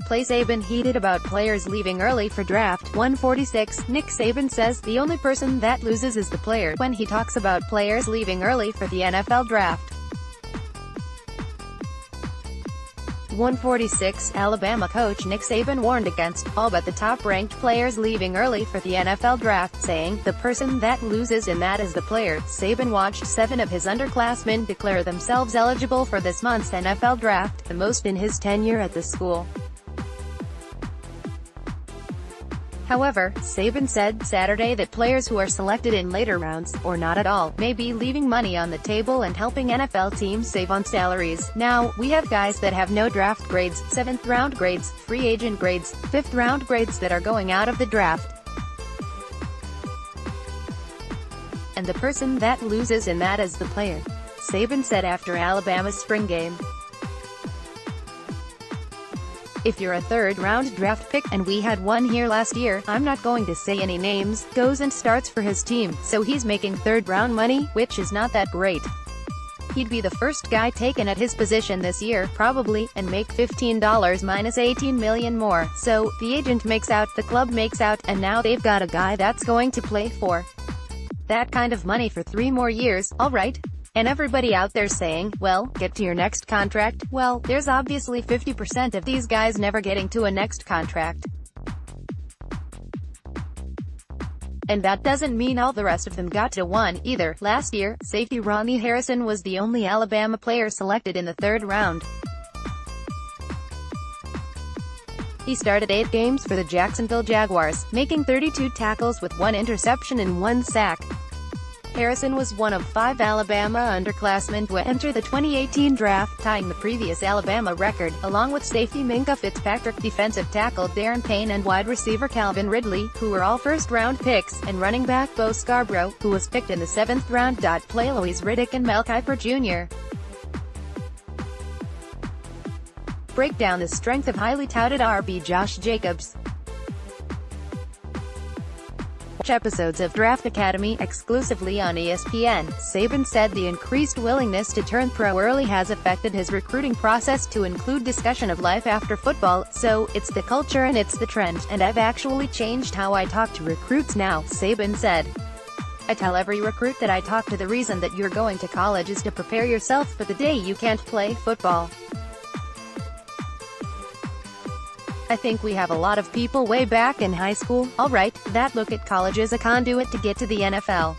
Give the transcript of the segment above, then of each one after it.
playSaban heated about players leaving early for draft. 146, Nick Saban says, the only person that loses is the player, when he talks about players leaving early for the NFL draft. 146, Alabama coach Nick Saban warned against all but the top-ranked players leaving early for the NFL draft, saying, the person that loses in that is the player. Saban watched 7 of his underclassmen declare themselves eligible for this month's NFL draft, the most in his tenure at the school. However, Saban said Saturday that players who are selected in later rounds, or not at all, may be leaving money on the table and helping NFL teams save on salaries. Now, we have guys that have no draft grades, 7th round grades, free agent grades, 5th round grades that are going out of the draft. And the person that loses in that is the player, Saban said after Alabama's spring game. If you're a third-round draft pick, and we had one here last year, I'm not going to say any names, goes and starts for his team, so he's making third-round money, which is not that great. He'd be the first guy taken at his position this year, probably, and make $15 minus $18 million more. So, the agent makes out, the club makes out, and now they've got a guy that's going to play for that kind of money for 3 more years, alright? And everybody out there saying, well, get to your next contract, well, there's obviously 50% of these guys never getting to a next contract. And that doesn't mean all the rest of them got to one, either. Last year, safety Ronnie Harrison was the only Alabama player selected in the 3rd round. He started 8 games for the Jacksonville Jaguars, making 32 tackles with 1 interception and 1 sack. Harrison was one of 5 Alabama underclassmen to enter the 2018 draft, tying the previous Alabama record, along with safety Minka Fitzpatrick, defensive tackle Darren Payne and wide receiver Calvin Ridley, who were all first-round picks, and running back Bo Scarborough, who was picked in the 7th round. Play Louis Riddick and Mel Kiper Jr. Break down the strength of highly touted RB Josh Jacobs. Watch episodes of Draft Academy exclusively on ESPN. Saban said the increased willingness to turn pro early has affected his recruiting process to include discussion of life after football. So, it's the culture and it's the trend, and I've actually changed how I talk to recruits now, Saban said. I tell every recruit that I talk to the reason that you're going to college is to prepare yourself for the day you can't play football. I think we have a lot of people way back in high school, alright, that look at college as a conduit to get to the NFL.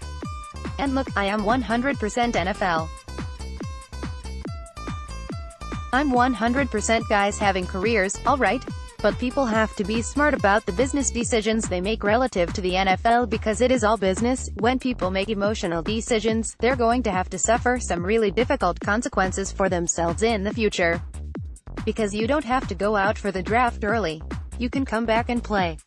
And look, I am 100% NFL. I'm 100% guys having careers, alright? But people have to be smart about the business decisions they make relative to the NFL because it is all business. When people make emotional decisions, they're going to have to suffer some really difficult consequences for themselves in the future. Because you don't have to go out for the draft early. You can come back and play.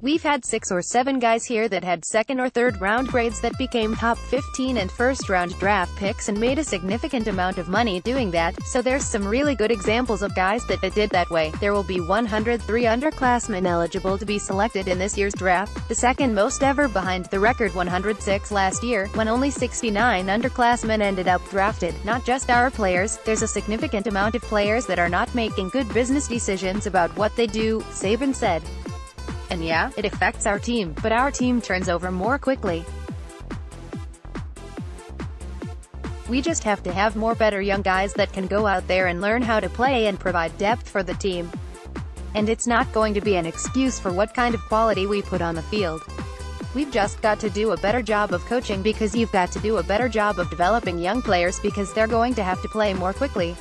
We've had 6 or 7 guys here that had 2nd or 3rd round grades that became top 15 and 1st round draft picks and made a significant amount of money doing that, so there's some really good examples of guys that did that way. There will be 103 underclassmen eligible to be selected in this year's draft, the 2nd most ever behind the record 106 last year, when only 69 underclassmen ended up drafted. Not just our players, there's a significant amount of players that are not making good business decisions about what they do, Saban said. And yeah, it affects our team, but our team turns over more quickly. We just have to have more better young guys that can go out there and learn how to play and provide depth for the team. And it's not going to be an excuse for what kind of quality we put on the field. We've just got to do a better job of coaching because you've got to do a better job of developing young players because they're going to have to play more quickly.